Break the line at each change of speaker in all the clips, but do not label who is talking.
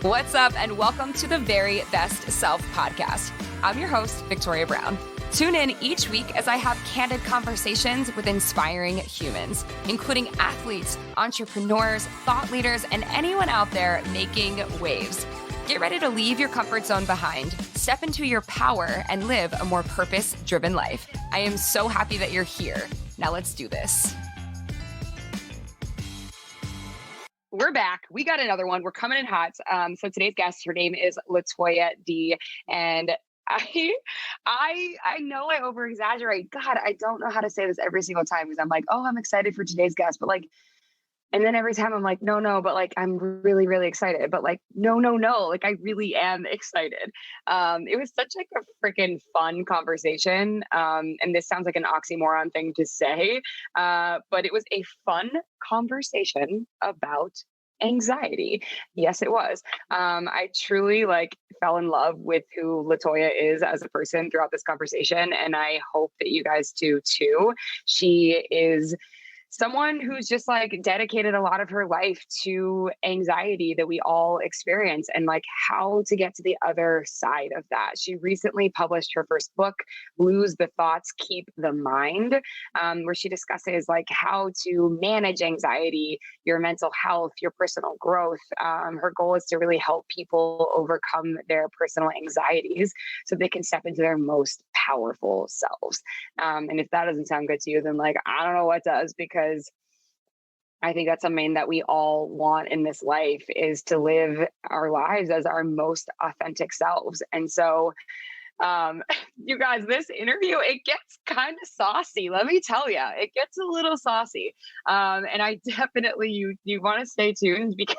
What's up, and welcome to the Very Best Self podcast. I'm your host, Victoria Brown. Tune in each week as I have candid conversations with inspiring humans, including athletes, entrepreneurs, thought leaders, and anyone out there making waves. Get ready to leave your comfort zone behind, step into your power, and live a more purpose-driven life. I am so happy that you're here. Now let's do this. We're back. We got another one. We're coming in hot. So today's guest, her name is LaToya D. And I know I over exaggerate. God, I don't know how to say this every single time because I'm like, oh, I'm excited for today's guest. But like, and then every time I'm like, no, but like, I'm really, really excited. But like, no. Like, I really am excited. It was such like a freaking fun conversation. And this sounds like an oxymoron thing to say. But it was a fun conversation about anxiety. Yes, it was. I truly fell in love with who LaToya is as a person throughout this conversation. And I hope that you guys do too. She is someone who's just dedicated a lot of her life to anxiety that we all experience and how to get to the other side of that. She recently published her first book, Lose the Thoughts, Keep the Mind, where she discusses how to manage anxiety, your mental health, your personal growth. Her goal is to really help people overcome their personal anxieties so they can step into their most powerful selves. And if that doesn't sound good to you, then I don't know what does, because I think that's something that we all want in this life, is to live our lives as our most authentic selves. And so, you guys, this interview, it gets kind of saucy. Let me tell you, it gets a little saucy. And I definitely, you want to stay tuned because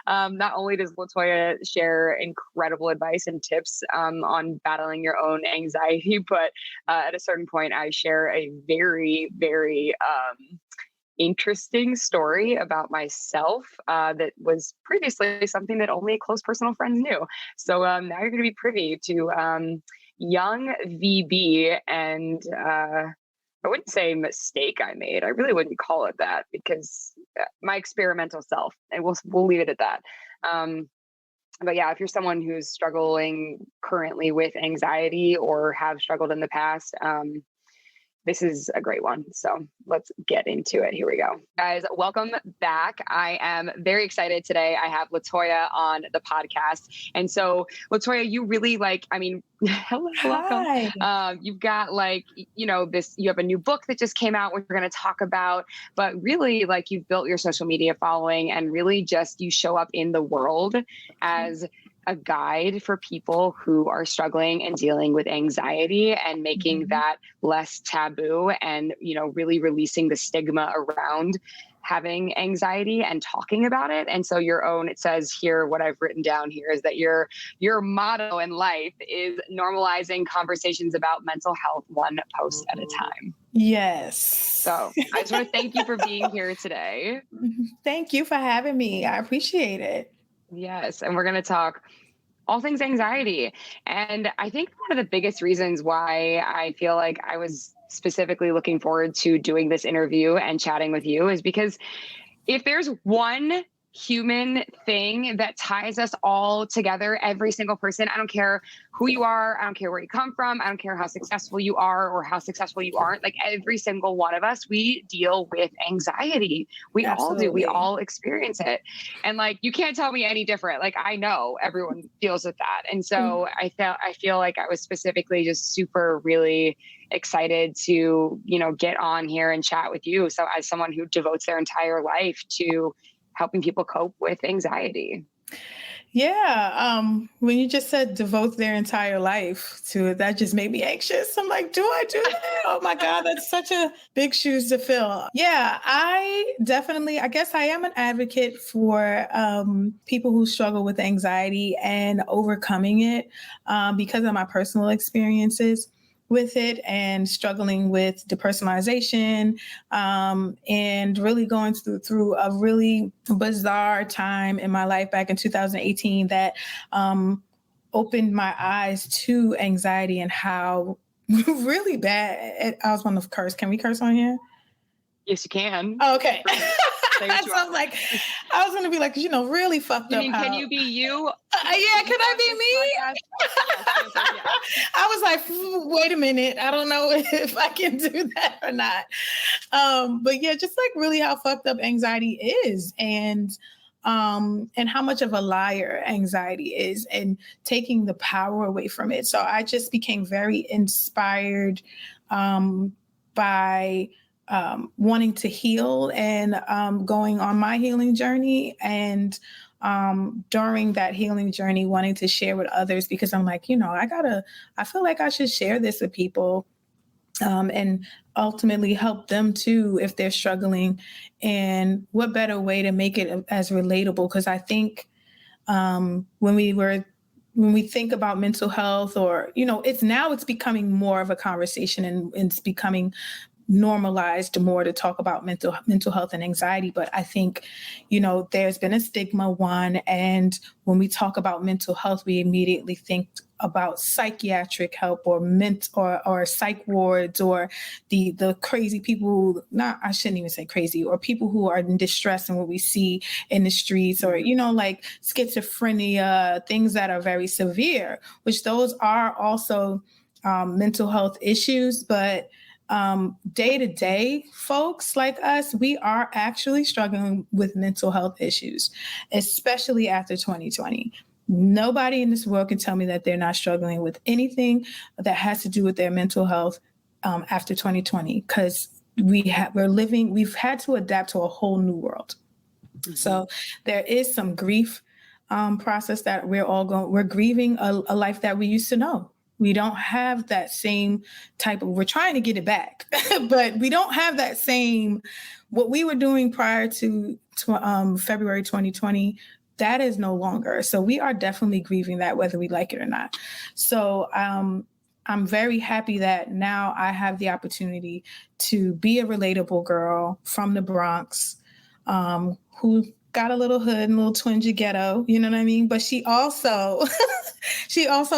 not only does LaToya share incredible advice and tips on battling your own anxiety, but at a certain point, I share a very, very interesting story about myself that was previously something that only close personal friends knew. So now you're going to be privy to young VB and I wouldn't say mistake I made. I really wouldn't call it that, because my experimental self, and we'll leave it at that. But yeah, if you're someone who's struggling currently with anxiety or have struggled in the past, this is a great one. So let's get into it. Here we go. Guys, welcome back. I am very excited today. I have LaToya on the podcast. And so LaToya, you really hello, welcome. You've got you have a new book that just came out, which we're going to talk about, but really you've built your social media following and really just you show up in the world as a guide for people who are struggling and dealing with anxiety and making that less taboo and, really releasing the stigma around having anxiety and talking about it. And so it says here, what I've written down here is that your motto in life is normalizing conversations about mental health one post at a time.
Yes.
So I just want to thank you for being here today.
Thank you for having me. I appreciate it.
Yes. And we're going to talk all things anxiety. And I think one of the biggest reasons why I feel like I was specifically looking forward to doing this interview and chatting with you is because if there's one human thing that ties us all together, every single person, I don't care who you are, I don't care where you come from, I don't care how successful you are or how successful you aren't, every single one of us, we deal with anxiety. We
Absolutely.
all do. We all experience it. And you can't tell me any different. I know everyone deals with that. And so I feel like I was specifically just super really excited to, get on here and chat with you. So as someone who devotes their entire life to helping people cope with anxiety.
Yeah. When you just said devote their entire life to it, that just made me anxious. I'm like, do I do that? Oh my God, that's such a big shoes to fill. Yeah, I guess I am an advocate for people who struggle with anxiety and overcoming it because of my personal experiences with it and struggling with depersonalization and really going through a really bizarre time in my life back in 2018 that opened my eyes to anxiety and how really bad. I was going to curse. Can we curse on here?
Yes, you can.
Oh, okay.
Say what you
So I'm
want.
like, I was going to be like, really fucked
You
up
mean,
how.
can you be you?
Yeah, can I be me?
Yes, yes, yes, yes.
I was like, wait a minute. I don't know if I can do that or not. But yeah, just like really how fucked up anxiety is, and how much of a liar anxiety is, and taking the power away from it. So I just became very inspired by wanting to heal, and going on my healing journey, and during that healing journey wanting to share with others, because I'm like, I feel like I should share this with people, and ultimately help them too if they're struggling. And what better way to make it as relatable? Because I think when we think about mental health, or it's becoming more of a conversation, and it's becoming normalized more to talk about mental health and anxiety. But I think, there's been a stigma, one, and when we talk about mental health, we immediately think about psychiatric help, or or psych wards, or the crazy people. Not, I shouldn't even say crazy, or people who are in distress and what we see in the streets, or like schizophrenia, things that are very severe, which those are also mental health issues. But day to day, folks like us, we are actually struggling with mental health issues, especially after 2020. Nobody in this world can tell me that they're not struggling with anything that has to do with their mental health after 2020, because we've had to adapt to a whole new world. Mm-hmm. So there is some grief process that we're grieving a life that we used to know. We don't have that same we're trying to get it back, but we don't have that same, what we were doing prior to February 2020, that is no longer. So we are definitely grieving that, whether we like it or not. So I'm very happy that now I have the opportunity to be a relatable girl from the Bronx, who got a little hood and a little twinge of ghetto, you know what I mean? But she also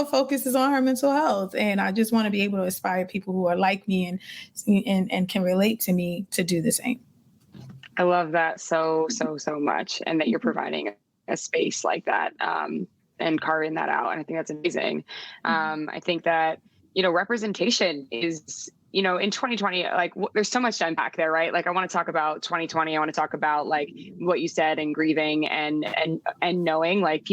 focuses on her mental health. And I just want to be able to inspire people who are like me and can relate to me to do the same.
I love that so much, and that you're providing a space like that, and carving that out. And I think that's amazing. I think that, representation is, in 2020, like there's so much to unpack there, right? Like I want to talk about 2020. I want to talk about like what you said, and grieving, and knowing like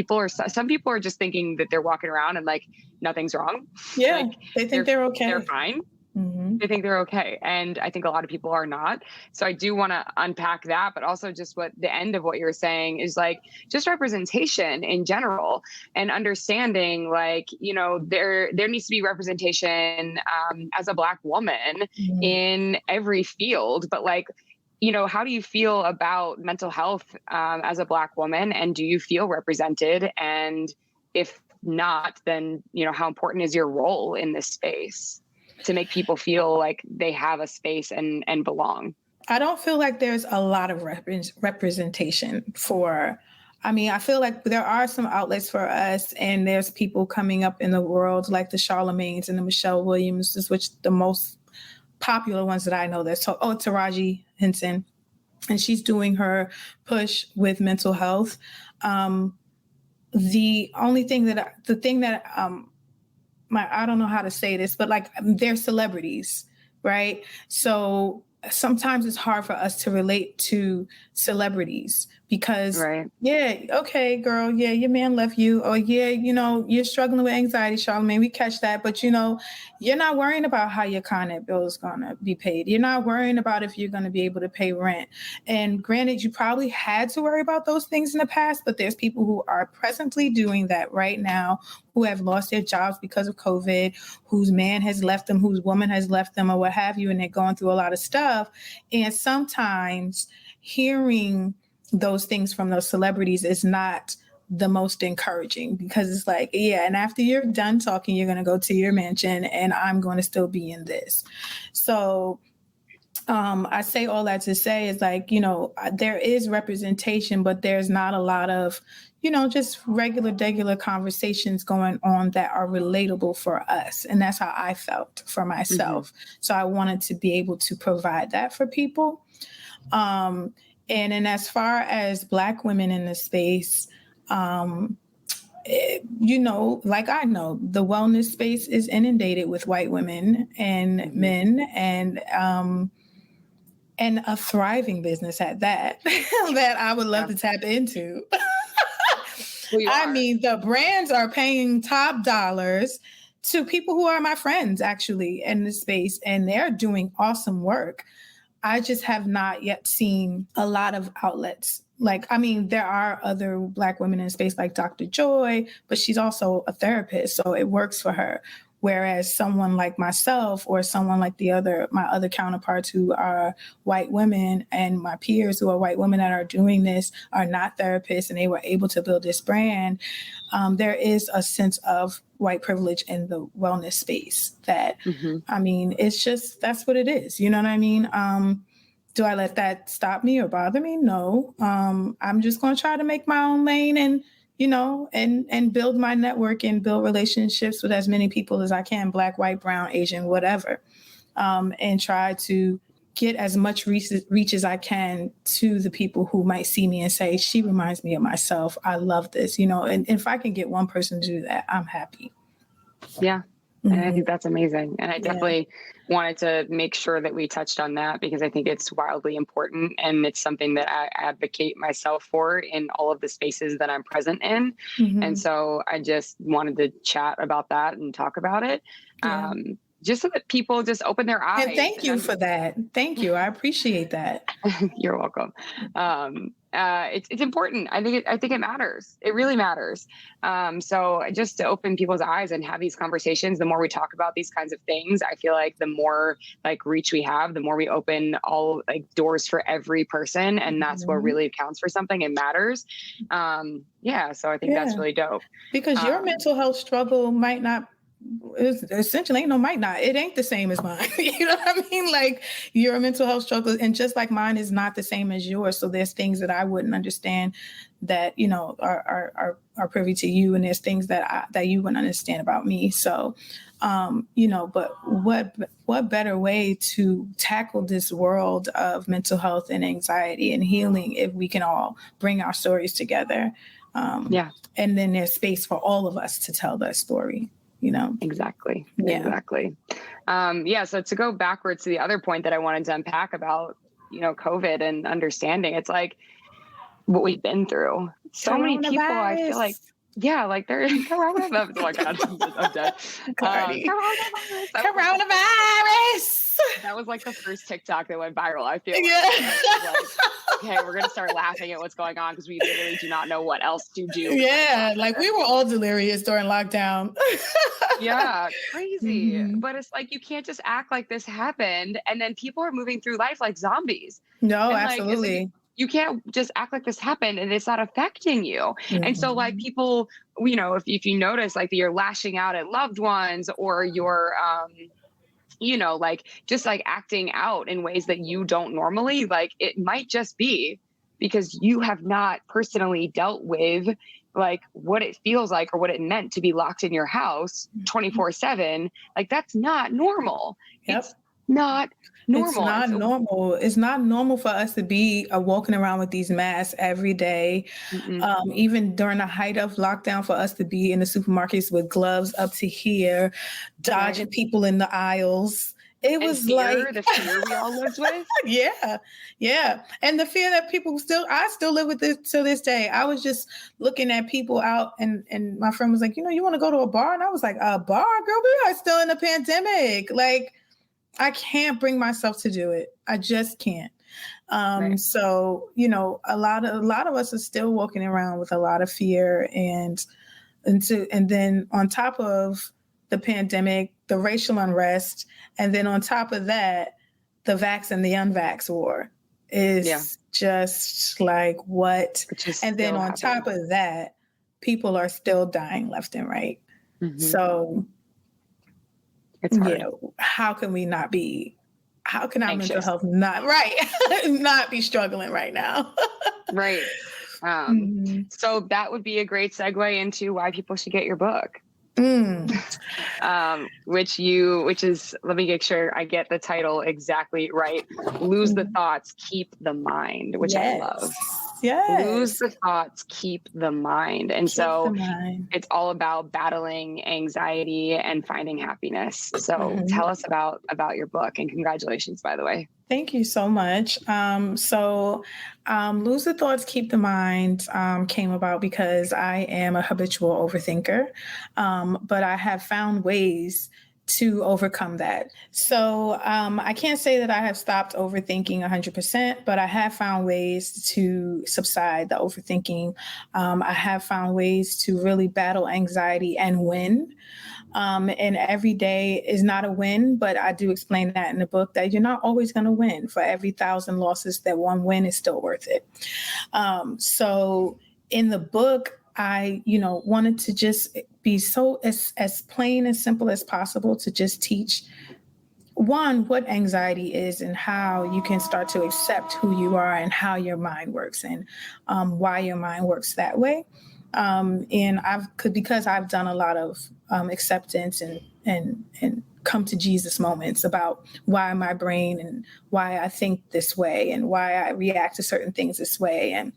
some people are just thinking that they're walking around and like nothing's wrong.
Yeah.
Like,
they think they're okay.
They're fine.
Mm-hmm.
They think they're okay. And I think a lot of people are not. So I do want to unpack that, but also just what the end of what you're saying is like, just representation in general, and understanding like, there needs to be representation as a Black woman in every field. But like, how do you feel about mental health as a Black woman? And do you feel represented? And if not, then, how important is your role in this space to make people feel like they have a space and belong?
I don't feel like there's a lot of representation for, I feel like there are some outlets for us, and there's people coming up in the world like the Charlemagnes and the Michelle Williams, which the most popular ones that I know. Taraji Henson, and she's doing her push with mental health. The thing that I don't know how to say this, but like they're celebrities, right? So sometimes it's hard for us to relate to celebrities because,
right.
Yeah, okay, girl, yeah, your man left you, or yeah, you're struggling with anxiety, Charlamagne, we catch that, but you're not worrying about how your Con Ed bill is gonna be paid. You're not worrying about if you're gonna be able to pay rent. And granted, you probably had to worry about those things in the past, but there's people who are presently doing that right now, who have lost their jobs because of COVID, whose man has left them, whose woman has left them, or what have you, and they're going through a lot of stuff. And sometimes hearing those things from those celebrities is not the most encouraging, because it's like, yeah, and after you're done talking, you're going to go to your mansion and I'm going to still be in this. So I say all that to say is like, there is representation, but there's not a lot of, just regular conversations going on that are relatable for us. And that's how I felt for myself. Mm-hmm. So I wanted to be able to provide that for people. And as far as Black women in the space, like I know, the wellness space is inundated with white women and men, and a thriving business at that, that I would love to tap into. I mean, the brands are paying top dollars to people who are my friends actually in this space, and they're doing awesome work. I just have not yet seen a lot of outlets. Like, I mean, there are other Black women in space like Dr. Joy, but she's also a therapist, so it works for her. Whereas someone like myself or someone like my other counterparts who are white women and my peers who are white women that are doing this are not therapists, and they were able to build this brand. There is a sense of white privilege in the wellness space that, I mean, it's just, that's what it is. You know what I mean? Do I let that stop me or bother me? No. I'm just going to try to make my own lane and, and build my network and build relationships with as many people as I can, Black, white, brown, Asian, whatever, and try to get as much reach as I can to the people who might see me and say, she reminds me of myself. I love this, and if I can get one person to do that, I'm happy.
Yeah. And I think that's amazing. And I definitely wanted to make sure that we touched on that because I think it's wildly important. And it's something that I advocate myself for in all of the spaces that I'm present in. And so I just wanted to chat about that and talk about it. Just so that people just open their eyes.
And thank you for that. Thank you. I appreciate that.
You're welcome. It's important. I think it matters. It really matters. So just to open people's eyes and have these conversations, the more we talk about these kinds of things, I feel like the more like reach we have, the more we open all like doors for every person. And that's what really counts for something and matters. So I think that's really dope.
Because your mental health struggle might not, essentially it ain't the same as mine. You know what I mean? Like your mental health struggle, and just like mine is not the same as yours. So there's things that I wouldn't understand that, are privy to you. And there's things that you wouldn't understand about me. So, but what better way to tackle this world of mental health and anxiety and healing if we can all bring our stories together? And then there's space for all of us to tell that story.
Exactly. So to go backwards to the other point that I wanted to unpack about, COVID and understanding, it's like what we've been through. So many people, I feel like, they're coronavirus. Oh my God, I'm dead.
Coronavirus.
That was like the first TikTok that went viral. I feel like, okay, we're going to start laughing at what's going on because we literally do not know what else to do.
Yeah, like we were all delirious during lockdown.
Crazy. But it's like, you can't just act like this happened. And then people are moving through life like zombies.
No, absolutely.
You can't just act like this happened and it's not affecting you. And so like people, if you notice like you're lashing out at loved ones or you're, like just like acting out in ways that you don't normally, like it might just be because you have not personally dealt with like what it feels like or what it meant to be locked in your house 24/7. Like that's not normal. It's not normal.
It's not normal. It's not normal for us to be walking around with these masks every day. Even during the height of lockdown, for us to be in the supermarkets with gloves up to here, dodging people in the aisles. It was like
the fear we all lived with.
Yeah. And the fear that I still live with this to this day. I was just looking at people out and my friend was like, you want to go to a bar? And I was like, a bar, girl, we are still in a pandemic. Like, I can't bring myself to do it. I just can't. So, a lot of us are still walking around with a lot of fear and then on top of the pandemic, the racial unrest, and then on top of that, the vax and the unvax war is just like what? And then on top of that, people are still dying left and right. So
it's hard.
How can our mental health not be struggling right now?
Right. So that would be a great segue into why people should get your book.
Mm.
Which is, let me make sure I get the title exactly right. Lose the thoughts, keep the mind, which I love.
Yes.
Lose
Yes.
the thoughts, keep the mind. And
Keep the
so
mind.
it's all about battling anxiety and finding happiness. So
Mhm.
tell us about your book, and congratulations, by the way.
Thank you so much. Lose the Thoughts, Keep the Mind came about because I am a habitual overthinker, but I have found ways to overcome that. So I can't say that I have stopped overthinking 100%, but I have found ways to subside the overthinking. I have found ways to really battle anxiety and win. And every day is not a win, but I do explain that in the book that you're not always going to win. For every 1,000 losses, that one win is still worth it. So in the book, I, wanted to just be so as plain and simple as possible to just teach one, what anxiety is and how you can start to accept who you are and how your mind works and why your mind works that way. And because I've done a lot of acceptance and come to Jesus moments about why my brain and why I think this way and why I react to certain things this way. And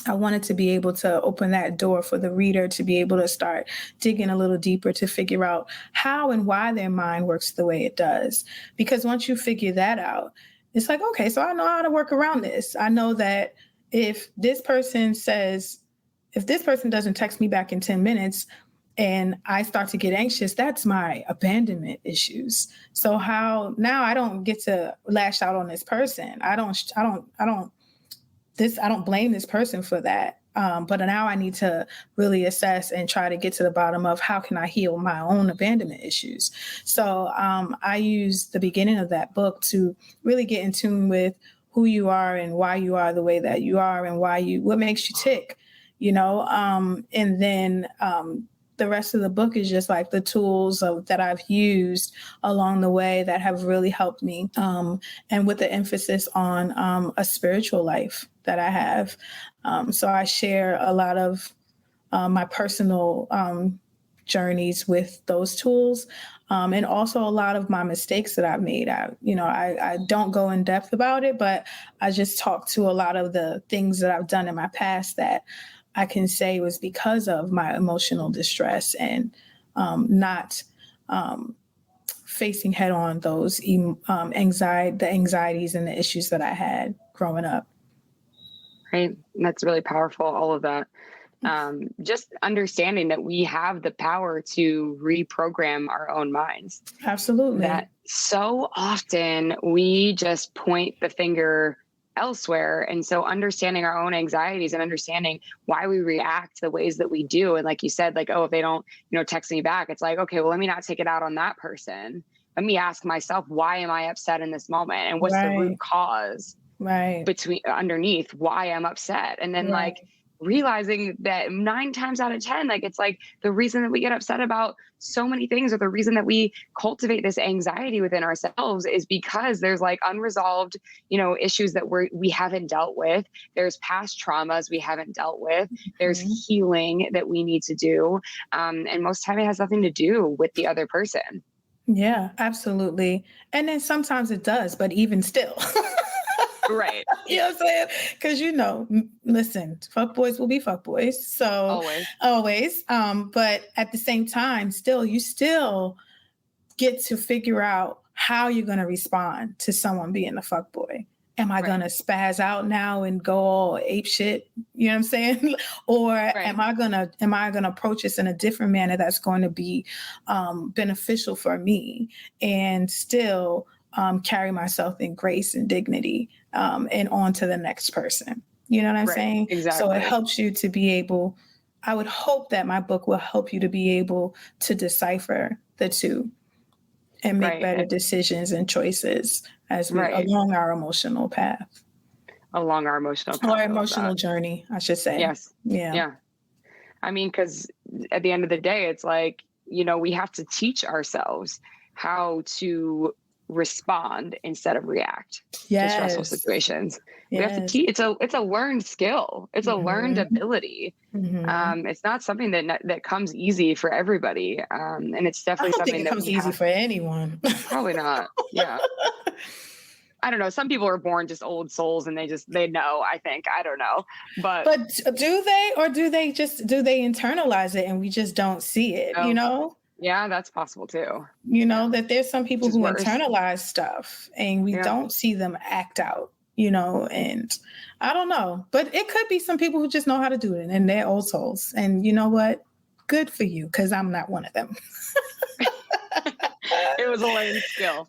I wanted to be able to open that door for the reader to be able to start digging a little deeper to figure out how and why their mind works the way it does. Because once you figure that out, it's like, okay, so I know how to work around this. I know that if this person doesn't text me back in 10 minutes and I start to get anxious, that's my abandonment issues. So how now I don't get to lash out on this person. I don't blame this person for that. But now I need to really assess and try to get to the bottom of how can I heal my own abandonment issues. So I use the beginning of that book to really get in tune with who you are and why you are the way that you are and what makes you tick, and then the rest of the book is just like the tools that I've used along the way that have really helped me, and with the emphasis on a spiritual life that I have. So I share a lot of my personal journeys with those tools, and also a lot of my mistakes that I've made. I don't go in depth about it, but I just talk to a lot of the things that I've done in my past that I can say was because of my emotional distress and not facing head on those the anxieties and the issues that I had growing up.
Right. That's really powerful. All of that. Just understanding that we have the power to reprogram our own minds.
Absolutely.
That so often we just point the finger elsewhere. And so understanding our own anxieties and understanding why we react the ways that we do. And like you said, like, oh, if they don't, text me back, it's like, okay, well, let me not take it out on that person. Let me ask myself, why am I upset in this moment? And what's the root
Right.
cause
Right.
underneath why I'm upset? And then
Right.
realizing that 9 times out of 10, it's like the reason that we get upset about so many things, or the reason that we cultivate this anxiety within ourselves, is because there's unresolved, issues that we haven't dealt with. There's past traumas we haven't dealt with. There's healing that we need to do. And most of the time it has nothing to do with the other person.
Yeah, absolutely. And then sometimes it does, but even still.
Right.
You know what I'm saying? Because listen, fuck boys will be fuck boys. So always. But at the same time, you still get to figure out how you're going to respond to someone being a fuck boy. Am I going to spaz out now and go all ape shit? You know what I'm saying? Or am I gonna approach this in a different manner that's going to be beneficial for me and still carry myself in grace and dignity, and on to the next person. You know what I'm saying?
Exactly.
So it helps you to be able, I would hope that my book will help you to be able to decipher the two and make better decisions and choices as we along our emotional path.
Along our emotional path.
Or emotional journey, I should say.
Yes.
Yeah.
Yeah. I mean, because at the end of the day, it's like, we have to teach ourselves how to respond instead of react to stressful
Yes.
situations. We have to
Yes.
teach. It's a learned skill. It's a learned
Mhm.
ability.
Mhm.
It's not something that comes easy for everybody. And it's
I
definitely
don't think
something
it
that
comes
we
easy
have.
for anyone.
Probably not. Yeah. I don't know. Some people are born just old souls and they know, I think. I don't know. But
But do they, or do they internalize it and we just don't see it, you
no,
know?
yeah, that's possible too.
You
Yeah.
know, that there's some
Which
people
is
who
worse.
internalize stuff and we
Yeah.
don't see them act out, you know, and I don't know. But it could be some people who just know how to do it and they're old souls. And you know what? Good for you, because I'm not one of them.
It was a learned skill.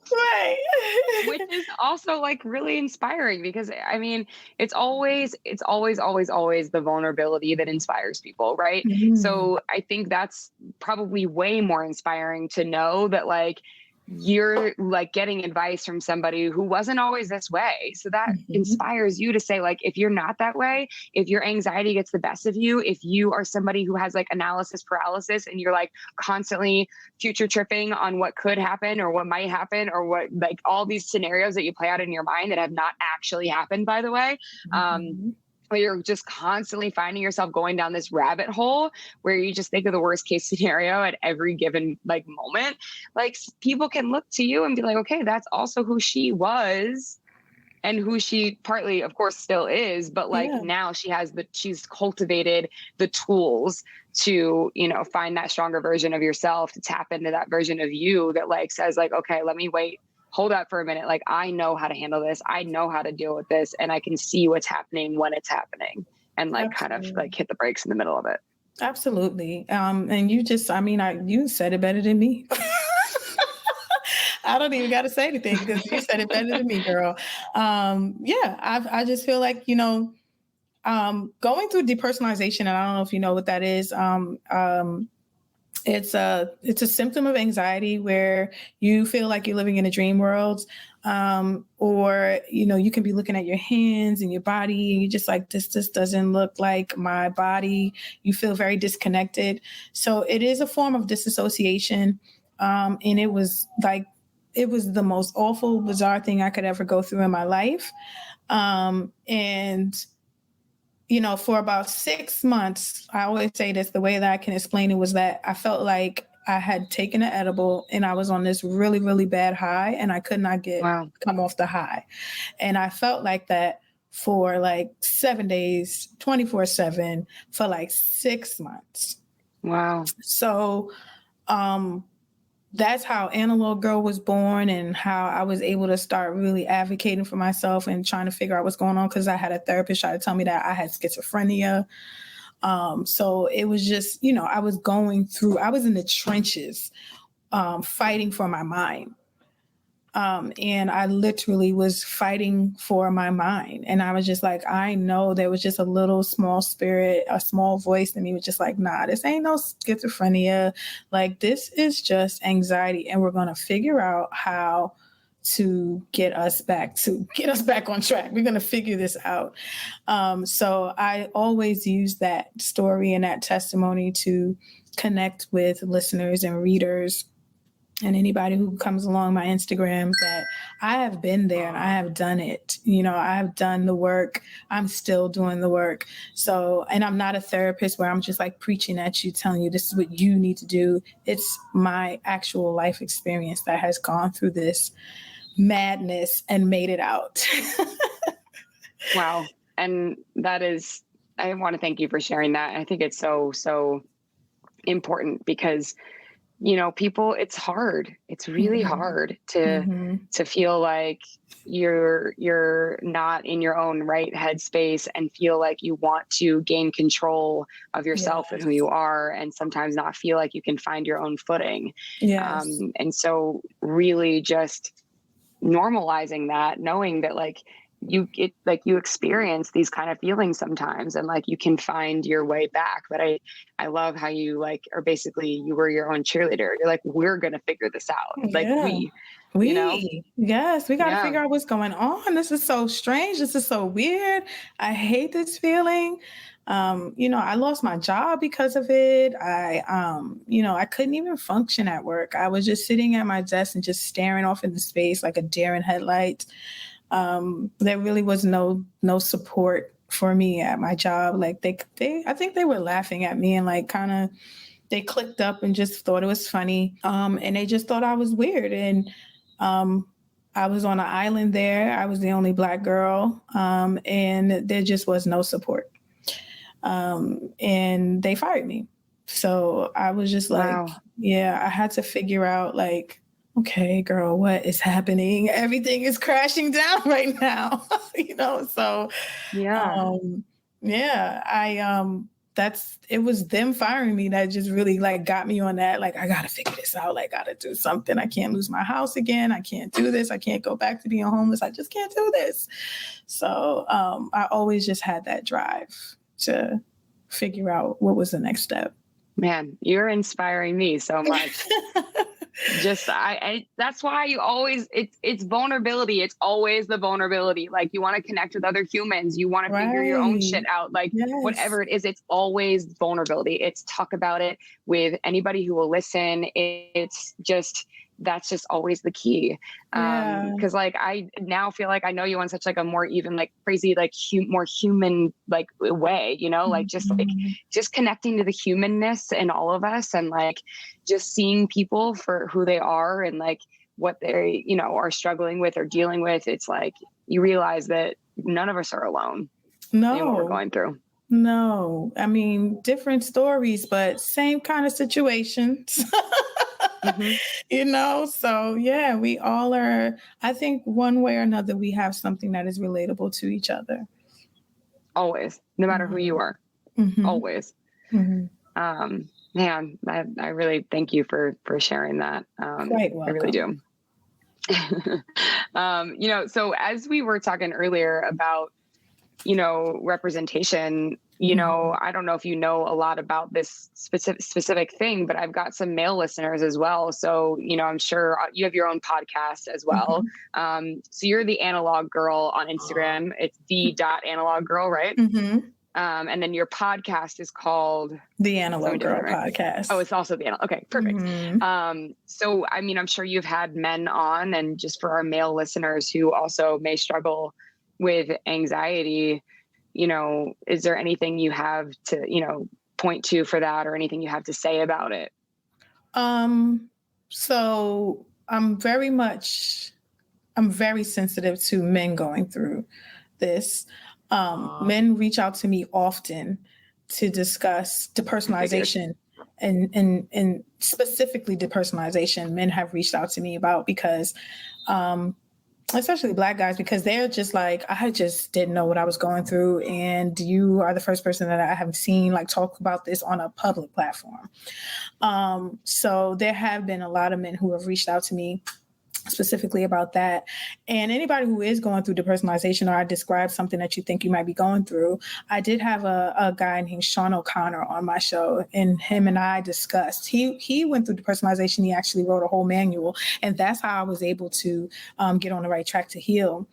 Which
Right.
is also like really inspiring because I mean, it's always the vulnerability that inspires people, right?
Mm.
So I think that's probably way more inspiring to know that like you're like getting advice from somebody who wasn't always this way. So that
Mhm.
inspires you to say, like, if you're not that way, if your anxiety gets the best of you, if you are somebody who has like analysis paralysis and you're like constantly future tripping on what could happen or what might happen or what like all these scenarios that you play out in your mind that have not actually happened, by the way,
Mhm.
where you're just constantly finding yourself going down this rabbit hole where you just think of the worst case scenario at every given like moment, like people can look to you and be like, okay, that's also who she was and who she partly of course still is, but like
Yeah.
now she's cultivated the tools to, find that stronger version of yourself, to tap into that version of you that like says like, okay, let me wait, hold up for a minute, like I know how to handle this, I know how to deal with this, and I can see what's happening when it's happening, and like kind of
Absolutely.
like hit the brakes in the middle of it.
Absolutely. And you just, I mean, you said it better than me. I don't even got to say anything because you said it better than me, girl. Yeah, I just feel like, going through depersonalization, and I don't know if you know what that is. It's a symptom of anxiety where you feel like you're living in a dream world, or you can be looking at your hands and your body and you're just like, this doesn't look like my body. You feel very disconnected. So it is a form of disassociation, and it was the most awful, bizarre thing I could ever go through in my life. And for about 6 months, I always say this, the way that I can explain it was that I felt like I had taken an edible and I was on this really, really bad high and I could not
Wow.
come off the high. And I felt like that for like 7 days, 24/7 for like 6 months.
Wow.
So, um, that's how Analog Girl was born and how I was able to start really advocating for myself and trying to figure out what's going on, because I had a therapist try to tell me that I had schizophrenia. So it was just, I was in the trenches, fighting for my mind. And I literally was fighting for my mind. And I was just like, I know there was just a little small spirit, a small voice in me was just like, nah, this ain't no schizophrenia. Like, this is just anxiety. And we're going to figure out how to get us back on track. We're going to figure this out. So I always use that story and that testimony to connect with listeners and readers and anybody who comes along my Instagram, that I have been there and I have done it. I have done the work. I'm still doing the work. So, and I'm not a therapist where I'm just like preaching at you, telling you this is what you need to do. It's my actual life experience that has gone through this madness and made it out.
Wow. And I want to thank you for sharing that. I think it's so, so important because people, it's hard. It's really
Mhm.
hard to
Mhm.
feel like you're not in your own right headspace and feel like you want to gain control of yourself and who
Yes.
you are, and sometimes not feel like you can find your own footing.
Yes.
And so really just normalizing that, knowing that like you experience these kind of feelings sometimes and like you can find your way back. But I love how you like are basically, you were your own cheerleader. You're like, we're gonna figure this out, like
Yeah. Yes, we got to
Yeah.
figure out what's going on. This is so strange. This is so weird. I hate this feeling. I lost my job because of it. I couldn't even function at work. I was just sitting at my desk and just staring off into space like a deer in headlights. There really was no support for me at my job. Like I think they were laughing at me and like kind of they clicked up and just thought it was funny. And they just thought I was weird. And I was on an island there. I was the only Black girl, and there just was no support. And they fired me. So I was just like,
Wow.
yeah, I had to figure out like, okay, girl, what is happening? Everything is crashing down right now, So,
Yeah.
it was them firing me that just really like got me on that. Like, I got to figure this out. Like, got to do something. I can't lose my house again. I can't do this. I can't go back to being homeless. I just can't do this. So, I always just had that drive to figure out what was the next step.
Man, you're inspiring me so much. Just I that's why you always it's vulnerability. It's always the vulnerability. Like you want to connect with other humans. You want to figure your own shit out. Like whatever it is, it's always vulnerability. It's talk about it with anybody who will listen. It's just that's just always the key. Because like I now feel like I know you on such like a more even like crazy like more human like way, like just connecting to the humanness in all of us and like just seeing people for who they are and like what they are struggling with or dealing with. It's like you realize that none of us are alone in what we're going through.
No, I mean different stories, but same kind of situations. So yeah, we all are. I think one way or another, we have something that is relatable to each other.
Always, no matter who you are, always. Man, I really thank you for sharing that.
Quite welcome.
I really do. So as we were talking earlier about, representation, I don't know if you know a lot about this specific thing, but I've got some male listeners as well. So, I'm sure you have your own podcast as well. So you're the analog girl on Instagram. It's the.analog girl, right? And then your podcast is called
The Analog Girl Podcast.
Oh, it's also the analog. Okay, perfect. So, I mean, I'm sure you've had men on, and just for our male listeners who also may struggle with anxiety, is there anything you have to, point to for that or anything you have to say about it?
So I'm very sensitive to men going through this. Men reach out to me often to discuss depersonalization and specifically depersonalization. Men have reached out to me about because, especially Black guys, because they're just like, I just didn't know what I was going through. And you are the first person that I have seen like talk about this on a public platform. So there have been a lot of men who have reached out to me specifically about that. And anybody who is going through depersonalization, or I describe something that you think you might be going through, I did have a guy named Sean O'Connor on my show, and him and I discussed. He went through depersonalization. He actually wrote a whole manual, and that's how I was able to get on the right track to heal,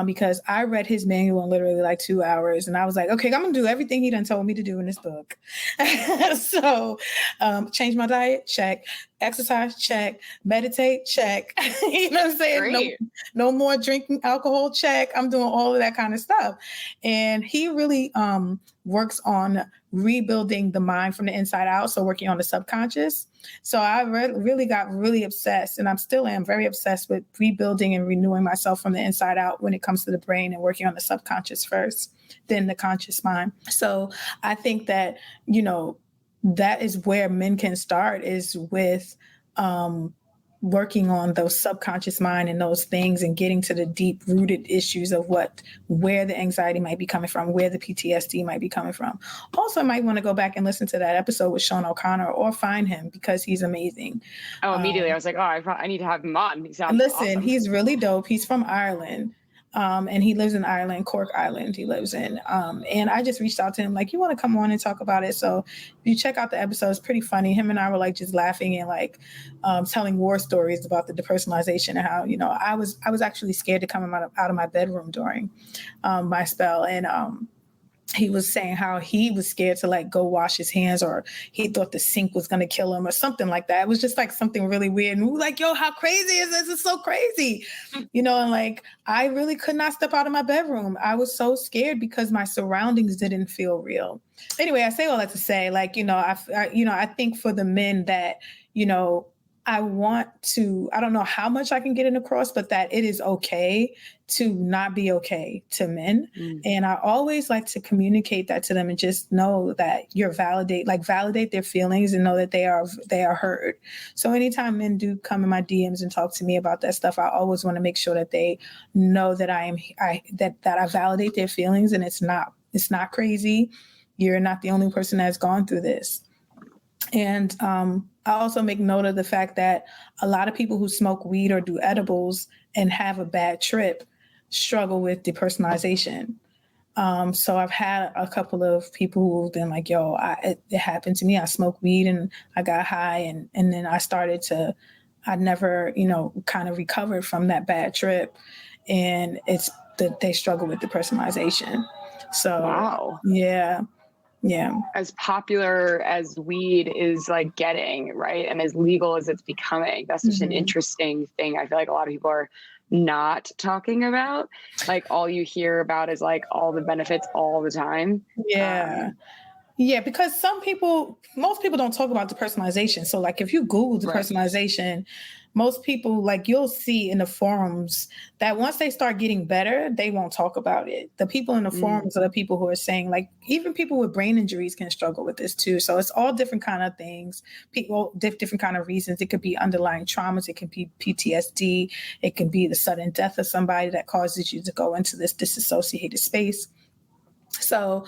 because I read his manual in literally like 2 hours, and I was like, okay, I'm gonna do everything he done told me to do in this book. So change my diet, check. Exercise, check. Meditate, check. You know what I'm saying? No more drinking alcohol, check. I'm doing all of that kind of stuff. And he really works on rebuilding the mind from the inside out. So working on the subconscious. So I really got really obsessed, and I'm still am very obsessed with rebuilding and renewing myself from the inside out when it comes to the brain and working on the subconscious first, then the conscious mind. So I think that, that is where men can start, is with working on those subconscious mind and those things, and getting to the deep rooted issues of where the anxiety might be coming from, where the PTSD might be coming from. Also, I might want to go back and listen to that episode with Sean O'Connor, or find him, because he's amazing.
Oh, immediately I was like, I need to have him on. He sounds
listen,
awesome.
He's really dope. He's from Ireland. And he lives in Ireland, Cork Island he lives in. And I just reached out to him, like, you want to come on and talk about it? So if you check out the episode, it's pretty funny. Him and I were like just laughing and like telling war stories about the depersonalization and how, you know, I was actually scared to come out of my bedroom during my spell. And he was saying how he was scared to like go wash his hands, or he thought the sink was going to kill him or something like that. It was just like something really weird. And we were like, yo, how crazy is this? It's so crazy. You know, and like, I really could not step out of my bedroom. I was so scared because my surroundings didn't feel real. Anyway, I say all that to say, like, you know, I think for the men that, you know, I don't know how much I can get in across, but that it is okay to not be okay to men. And I always like to communicate that to them and just know that validate their feelings and know that they are heard. So anytime men do come in my DMs and talk to me about that stuff, I always want to make sure that they know that that I validate their feelings, and it's not crazy. You're not the only person that's gone through this. And I also make note of the fact that a lot of people who smoke weed or do edibles and have a bad trip struggle with depersonalization. So I've had a couple of people who've been like, yo, it happened to me. I smoked weed and I got high. And then I never, you know, kind of recovered from that bad trip. And it's that they struggle with depersonalization. So,
wow.
Yeah.
As popular as weed is like getting, right, and as legal as it's becoming, that's just an interesting thing. I feel like a lot of people are not talking about. Like, all you hear about is like all the benefits all the time.
Yeah, because most people don't talk about depersonalization. So like if you Google depersonalization, most people, like, you'll see in the forums that once they start getting better, they won't talk about it. The people in the forums are the people who are saying, like, even people with brain injuries can struggle with this too. So it's all different kind of things, different kind of reasons. It could be underlying traumas. It can be PTSD. It can be the sudden death of somebody that causes you to go into this disassociated space. So,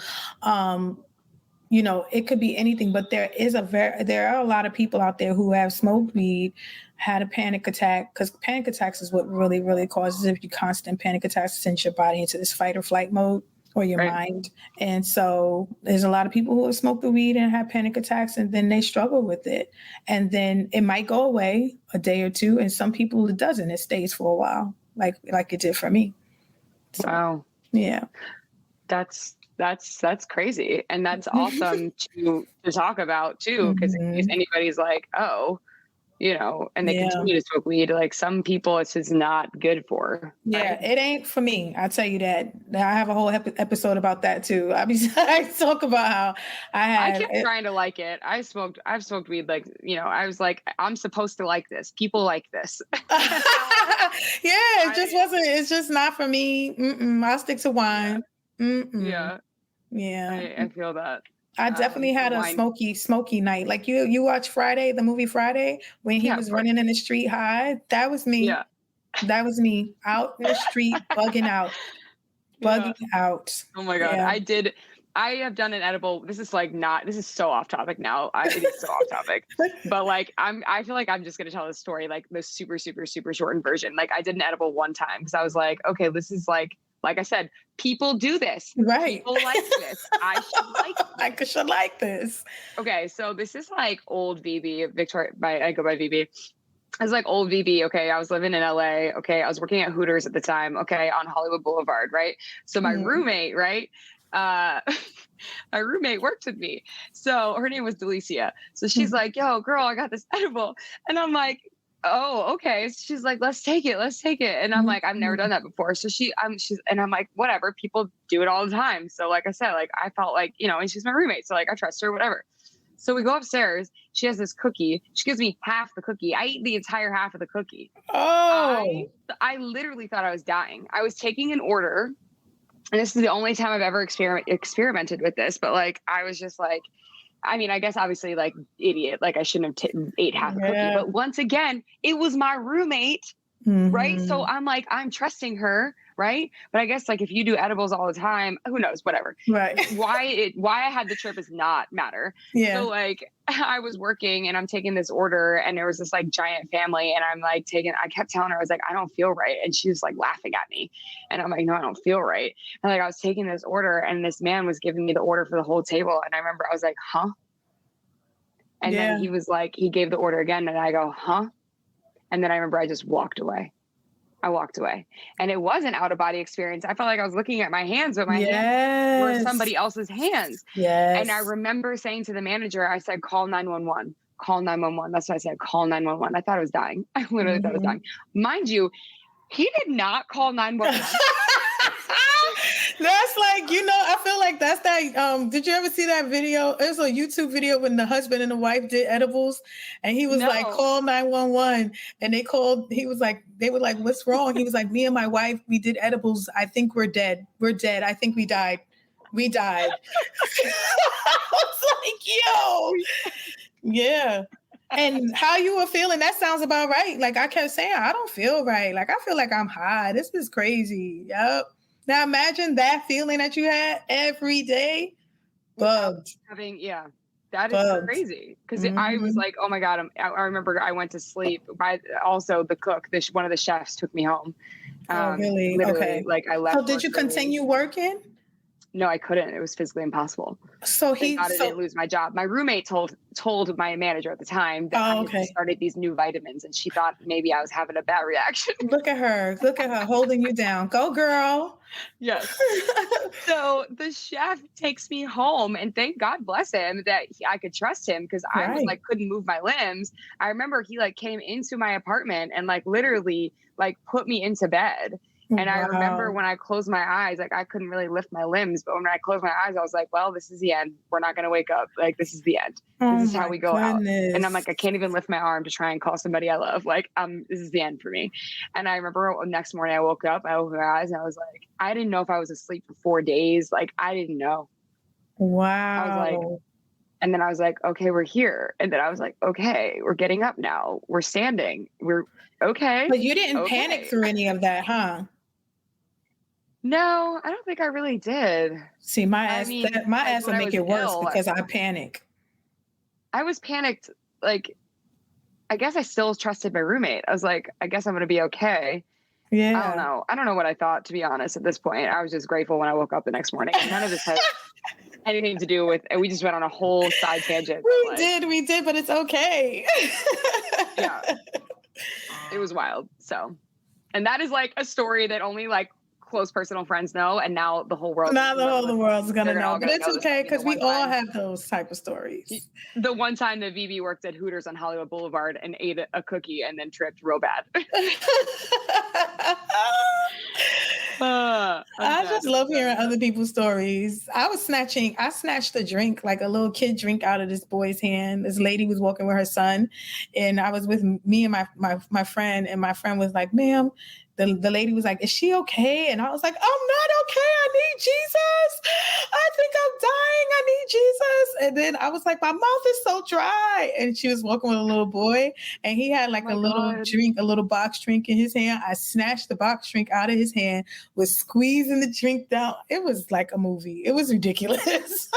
you know, it could be anything, but there are a lot of people out there who have smoked weed, had a panic attack, because panic attacks is what really, really causes it. If you constant panic attacks, sends your body into this fight or flight mode, or your mind. And so there's a lot of people who have smoked the weed and have panic attacks, and then they struggle with it. And then it might go away a day or two. And some people it doesn't. It stays for a while, like it did for me. So,
wow.
Yeah.
That's crazy. And that's awesome to talk about too, because if anybody's like, oh, you know, and they continue to smoke weed, like, some people it's just not good for.
Yeah, it ain't for me. I tell you that. I have a whole episode about that too. I talk about how I
kept trying to like it. I've smoked weed, like, you know, I was like, I'm supposed to like this. People like this.
It's just not for me. I'll stick to wine.
Yeah. I feel that.
I definitely had a smoky night. Like you watch Friday, the movie Friday, when he was running in the street high. That was me.
Yeah.
That was me out in the street, bugging out.
Oh my God. Yeah. I have done an edible. This is so off topic now. It is so off topic, but like, I feel like I'm just going to tell this story, like the super, super, super shortened version. Like, I did an edible one time because I was like, okay, this is like I said, people do this.
Right.
People like this. I should like this.
I should like this.
Okay. So this is like old VB, Victoria, I go by VB. I was like old VB. Okay. I was living in LA. Okay. I was working at Hooters at the time. Okay. On Hollywood Boulevard. Right. So my roommate, right. My roommate worked with me. So her name was Delicia. So she's like, yo, girl, I got this edible. And I'm like, oh, okay. She's like, let's take it. And I'm like, I've never done that before. So I'm like, whatever, people do it all the time. So like I said, like, I felt like, you know, and she's my roommate. So like, I trust her, whatever. So we go upstairs. She has this cookie. She gives me half the cookie. I eat the entire half of the cookie.
Oh,
I literally thought I was dying. I was taking an order, and this is the only time I've ever experimented with this. But like, I was just like, I mean, I guess obviously like idiot, like I shouldn't have ate half the cookie, but once again, it was my roommate, right? So I'm like, I'm trusting her. right? But I guess like if you do edibles all the time, who knows, whatever.
Right.
Why I had the trip is not matter.
Yeah.
So like I was working and I'm taking this order and there was this like giant family and I'm like I kept telling her, I was like, I don't feel right. And she was like laughing at me. And I'm like, no, I don't feel right. And like I was taking this order and this man was giving me the order for the whole table. And I remember I was like, huh? And then he was like, he gave the order again and I go, huh? And then I remember I just walked away. I walked away and it was an out of body experience. I felt like I was looking at my hands, but my hands were somebody else's hands.
Yes.
And I remember saying to the manager, I said, call 911, call 911. That's what I said. Call 911. I thought I was dying. I literally thought I was dying. Mind you, he did not call 911.
That's like, you know, I feel like that's that. Did you ever see that video? It was a YouTube video when the husband and the wife did edibles and he was like, call 911. And he was like, they were like, what's wrong? He was like, me and my wife, we did edibles. I think we're dead. We're dead. I think we died. We died. I was like, yo, yeah. And how you were feeling, that sounds about right. Like I kept saying, I don't feel right. Like I feel like I'm high. This is crazy. Yep. Now imagine that feeling that you had every day. Bugged.
That is crazy. Because I was like, oh my God. I remember I went to sleep. Also the cook, one of the chefs took me home.
Really? Okay.
Like I left.
So did you continue working?
No, I couldn't. It was physically impossible.
So
I didn't lose my job. My roommate told my manager at the time that I had started these new vitamins, and she thought maybe I was having a bad reaction.
Look at her holding you down. Go, girl.
Yes. So the chef takes me home, and thank God bless him that I could trust him because I was like couldn't move my limbs. I remember he like came into my apartment and like literally like put me into bed. And I remember when I closed my eyes, like I couldn't really lift my limbs, but when I closed my eyes, I was like, well, this is the end. We're not going to wake up. Like, this is the end. This is how we go out. And I'm like, I can't even lift my arm to try and call somebody I love. Like, this is the end for me. And I remember next morning I woke up, I opened my eyes and I was like, I didn't know if I was asleep for 4 days. Like, I didn't know.
Wow.
I was like, and then I was like, okay, we're here. And then I was like, okay, we're getting up now. We're standing. We're okay.
But you didn't panic through any of that, huh?
No, I don't think I really did.
See, my ass would make it worse because I panic.
I was panicked. Like, I guess I still trusted my roommate. I was like, I guess I'm going to be okay.
Yeah.
I don't know. I don't know what I thought, to be honest, at this point. I was just grateful when I woke up the next morning. None of this had anything to do with, and we just went on a whole side tangent.
We did, but it's okay.
Yeah. It was wild. So, and that is like a story that only like close personal friends know, and now the whole world.
Now the whole world's gonna know, but it's okay because we all have those type of stories.
The one time that VB worked at Hooters on Hollywood Boulevard and ate a cookie and then tripped real bad.
I just love hearing other people's stories. I snatched a drink, like a little kid drink, out of this boy's hand. This lady was walking with her son, and I was with me and my friend, and my friend was like, ma'am. The lady was like, is she okay? And I was like, I'm not okay. I need Jesus. I think I'm dying. I need Jesus. And then I was like, my mouth is so dry. And she was walking with a little boy, and he had like little drink, a little box drink in his hand. I snatched the box drink out of his hand, was squeezing the drink down. It was like a movie. It was ridiculous.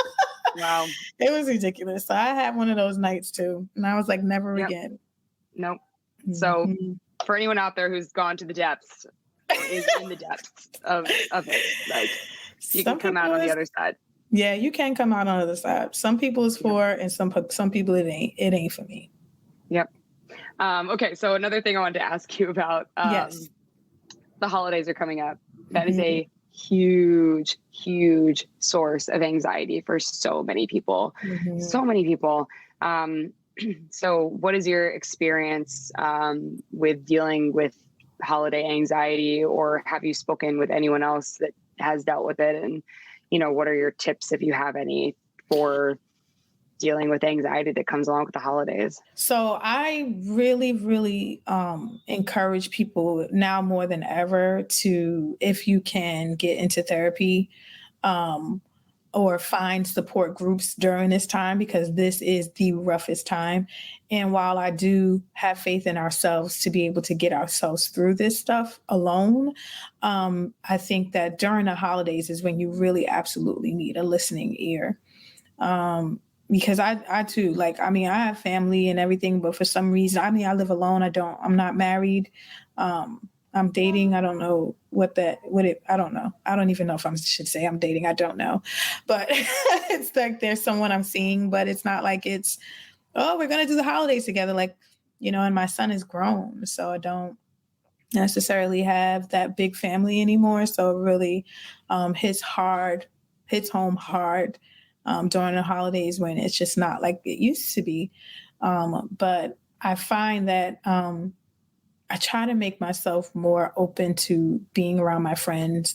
Wow.
It was ridiculous. So I had one of those nights too. And I was like, never again.
Nope. So for anyone out there who's gone to the depths, is in the depths of it, like you can come out on the other side.
Yeah, you can come out on the other side. Some people it's for, and some people it ain't. It ain't for me.
Yep. Okay, so another thing I wanted to ask you about.
Yes.
The holidays are coming up. That is a huge, huge source of anxiety for so many people. So many people. So what is your experience with dealing with holiday anxiety, or have you spoken with anyone else that has dealt with it? And, you know, what are your tips, if you have any, for dealing with anxiety that comes along with the holidays?
So I really, really encourage people now more than ever to, if you can, get into therapy. or find support groups during this time, because this is the roughest time. And while I do have faith in ourselves to be able to get ourselves through this stuff alone, I think that during the holidays is when you really absolutely need a listening ear. Because I too, like, I mean, I have family and everything, but for some reason, I mean, I live alone. I'm not married. I'm dating. I don't know I don't know. I don't even know if I should say I'm dating. I don't know, but it's like there's someone I'm seeing, but it's not like it's, oh, we're going to do the holidays together. Like, and my son is grown, so I don't necessarily have that big family anymore. So it really hits home hard during the holidays when it's just not like it used to be. But I find that I try to make myself more open to being around my friends,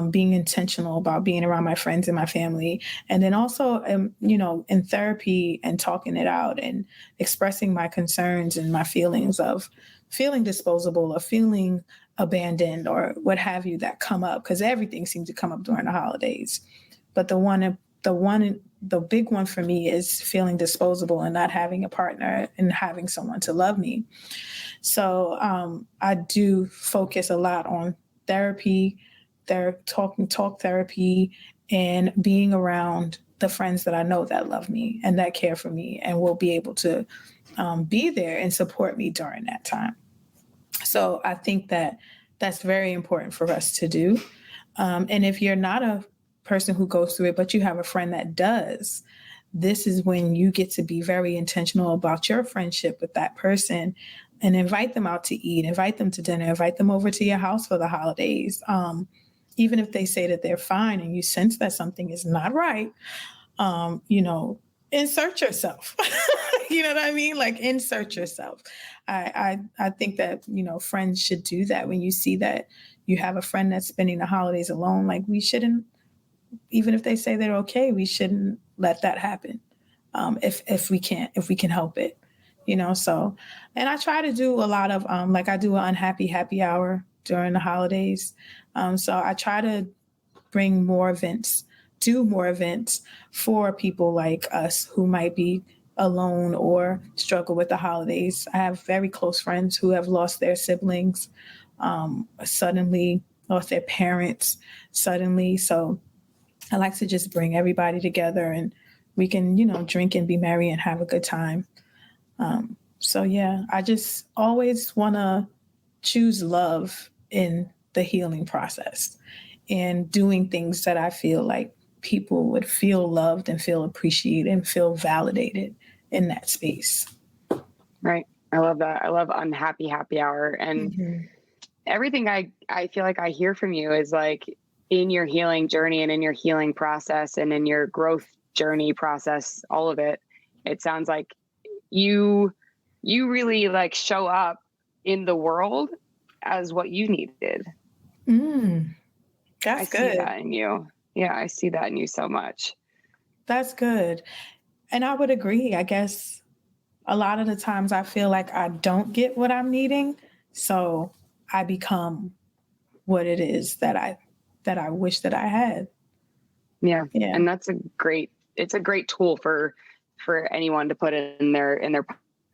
being intentional about being around my friends and my family. And then also, in therapy and talking it out and expressing my concerns and my feelings of feeling disposable or feeling abandoned or what have you that come up, because everything seems to come up during the holidays. But the big one for me is feeling disposable and not having a partner and having someone to love me. So I do focus a lot on therapy, talk therapy, and being around the friends that I know that love me and that care for me and will be able to be there and support me during that time. So I think that that's very important for us to do. And if you're not a person who goes through it, but you have a friend that does, this is when you get to be very intentional about your friendship with that person and invite them out to eat, invite them to dinner, invite them over to your house for the holidays. Even if they say that they're fine and you sense that something is not right, insert yourself. You know what I mean? Like, insert yourself. I think that, friends should do that. When you see that you have a friend that's spending the holidays alone, like, we shouldn't, even if they say they're okay, we shouldn't let that happen. If we can help it, so, and I try to do a lot of, like, I do an unhappy happy hour during the holidays. So I try to do more events for people like us who might be alone or struggle with the holidays. I have very close friends who have lost their siblings suddenly, lost their parents suddenly. So I like to just bring everybody together and we can, drink and be merry and have a good time. So yeah, I just always want to choose love in the healing process and doing things that I feel like people would feel loved and feel appreciated and feel validated in that space.
Right. I love that. I love unhappy happy hour. And everything I feel like I hear from you is like, in your healing journey and in your healing process and in your growth journey process, all of it, it sounds like you really like show up in the world as what you needed.
That's good.
I see that in you. Yeah, I see that in you so much.
That's good. And I would agree. I guess a lot of the times I feel like I don't get what I'm needing. So I become what it is that I wish that I had.
Yeah. And that's it's a great tool for anyone to put in their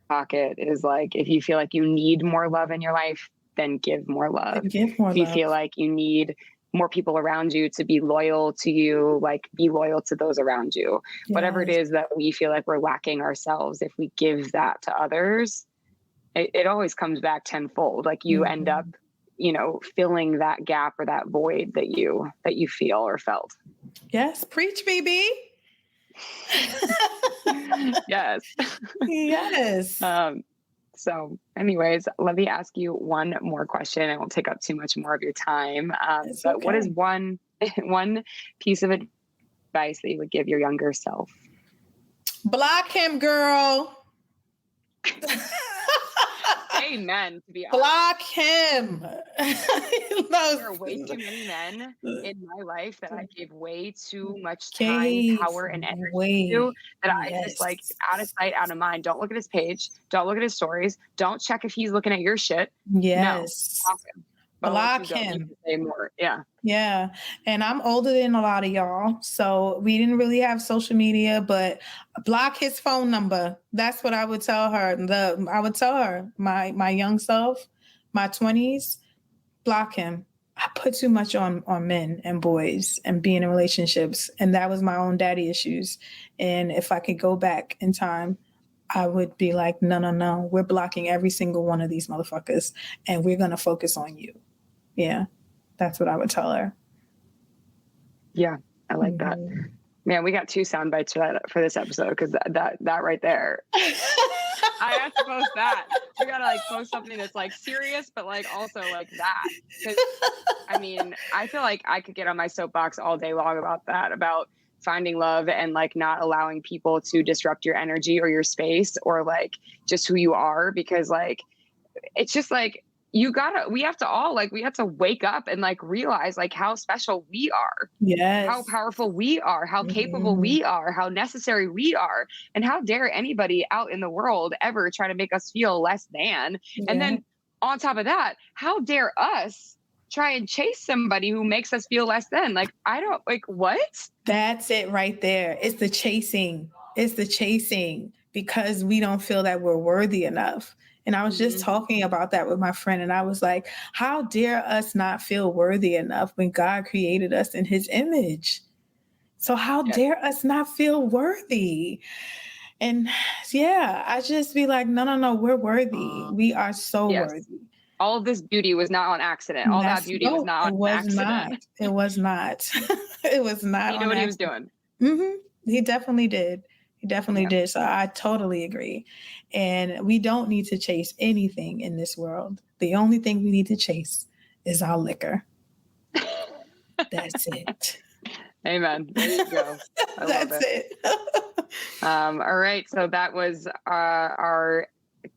pocket, is like, if you feel like you need more love in your life, then give more love. If you feel like you need more people around you to be loyal to you, like, be loyal to those around you. Yes. Whatever it is that we feel like we're lacking ourselves, if we give that to others, it always comes back tenfold. Like, you end up, filling that gap or that void that you feel or felt.
Yes. Preach, baby.
Yes.
Yes.
So anyways, let me ask you one more question. I won't take up too much more of your time. But okay. What is one piece of advice that you would give your younger self?
Block him, girl.
Amen. To be honest,
block him.
There are way too many men in my life that I gave way too much time, power, and energy to, that I just, like, out of sight, out of mind. Don't look at his page. Don't look at his stories. Don't check if he's looking at your shit.
Yes.
No, block him. But once
Block
you don't, you
him.
can say more. Yeah.
Yeah. And I'm older than a lot of y'all. So we didn't really have social media, but block his phone number. That's what I would tell her. I would tell her, my young self, my 20s, block him. I put too much on men and boys and being in relationships. And that was my own daddy issues. And if I could go back in time, I would be like, no, no, no. We're blocking every single one of these motherfuckers and we're going to focus on you. Yeah. That's what I would tell her.
Yeah, I like that. Man, we got 2 sound bites for this episode, because that right there. I have to post that. We gotta like post something that's like serious, but like also like that. Because I mean, I feel like I could get on my soapbox all day long about that, about finding love and like not allowing people to disrupt your energy or your space or like just who you are, because like it's just like we have to wake up and like realize like how special we are.
Yes.
How powerful we are, how capable we are, how necessary we are. And how dare anybody out in the world ever try to make us feel less than.
Yeah.
And then on top of that, how dare us try and chase somebody who makes us feel less than? Like, I don't, like, what?
That's it right there. It's the chasing. It's the chasing because we don't feel that we're worthy enough. And I was just talking about that with my friend. And I was like, how dare us not feel worthy enough when God created us in his image? So how dare us not feel worthy? And yeah, I just be like, no, no, no, we're worthy. We are so worthy.
All of this beauty was not on accident. All that beauty was not on accident.
It was not. It was not.
He knew what he was doing.
Mm-hmm. He definitely did. He definitely did. So I totally agree. And we don't need to chase anything in this world. The only thing we need to chase is our liquor. That's it.
Amen. There you go.
That's it.
All right. So that was our.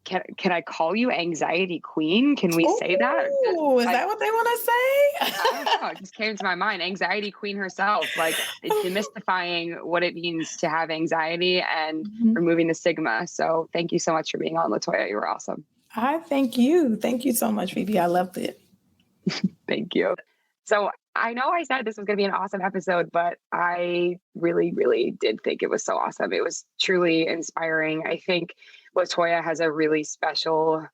Can I call you anxiety queen? Can we say that?
Oh, is that what they want to say?
I don't know. It just came to my mind. Anxiety queen herself, like demystifying what it means to have anxiety and removing the stigma. So thank you so much for being on, LaToya. You were awesome.
I thank you. Thank you so much, Phoebe. I loved it.
Thank you. So I know I said this was going to be an awesome episode, but I really, really did think it was so awesome. It was truly inspiring. I think LaToya has a really special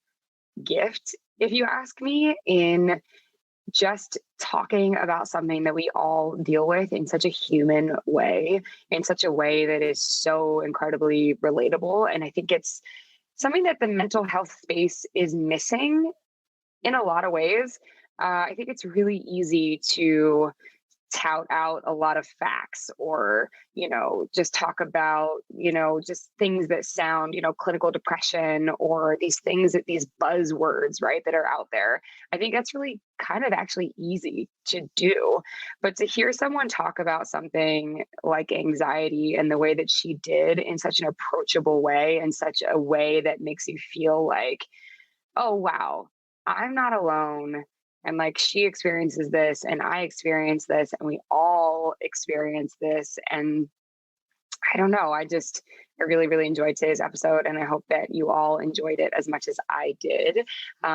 gift, if you ask me, in just talking about something that we all deal with in such a human way, in such a way that is so incredibly relatable. And I think it's something that the mental health space is missing in a lot of ways. I think it's really easy to tout out a lot of facts or, just talk about, just things that sound, clinical depression or these buzzwords, right, that are out there. I think that's really kind of actually easy to do. But to hear someone talk about something like anxiety and the way that she did in such an approachable way, in such a way that makes you feel like, oh, wow, I'm not alone. And like she experiences this and I experience this and we all experience this. And I don't know, I really, really enjoyed today's episode and I hope that you all enjoyed it as much as I did.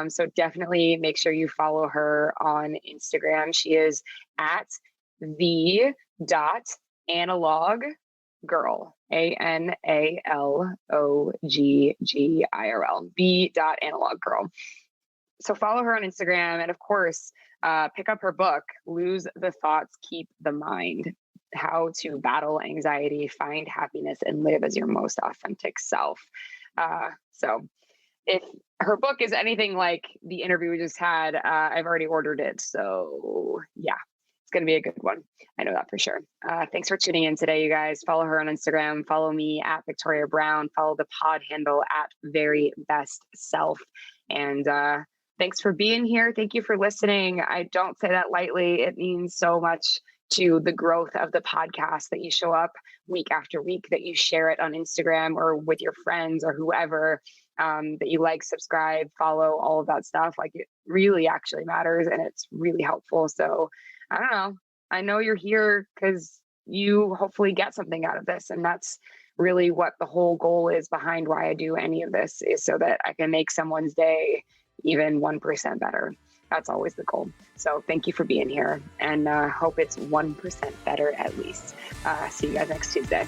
So definitely make sure you follow her on Instagram. She is at the.analog girl, ANALOGGIRL, the.analog girl. So follow her on Instagram and of course, pick up her book, Lose the Thoughts, Keep the Mind, How to Battle Anxiety, Find Happiness, and Live as Your Most Authentic Self. So if her book is anything like the interview we just had, I've already ordered it. So yeah, it's going to be a good one. I know that for sure. Thanks for tuning in today, you guys. Follow her on Instagram. Follow me at Victoria Brown. Follow the pod handle at Very Best Self. And thanks for being here. Thank you for listening. I don't say that lightly. It means so much to the growth of the podcast that you show up week after week, that you share it on Instagram or with your friends or whoever, that you like, subscribe, follow, all of that stuff. Like it really actually matters and it's really helpful. So I don't know. I know you're here because you hopefully get something out of this. And that's really what the whole goal is behind why I do any of this, is so that I can make someone's day even 1% better. That's always the goal. So thank you for being here, and hope it's 1% better at least. See you guys next Tuesday.